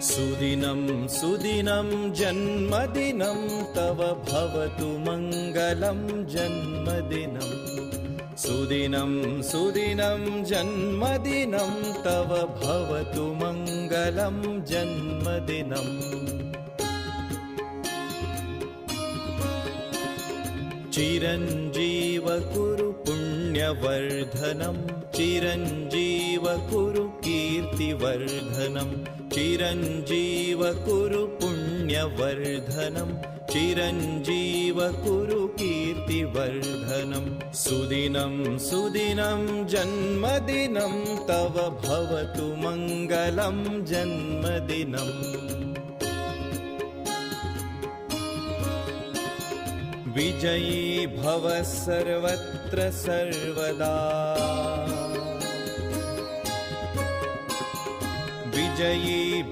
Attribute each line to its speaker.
Speaker 1: सुदिनं सुदिनं जन्मदिनं तव भवतु मङ्गलं जन्मदिनं सुदिनं सुदिनं जन्मदिनं तव भवतु मङ्गलं जन्मदिनम् चिरञ्जीव कुरु पुण्यवर्धनं चिरञ्जीव कुरु कीर्तिवर्धनं चिरञ्जीव कुरु पुण्यवर्धनं चिरञ्जीव कुरु कीर्तिवर्धनं सुदिनं सुदिनं जन्मदिनं तव भवतु मङ्गलं जन्मदिनम् विजयी भव सर्वत्र सर्वदा विजयी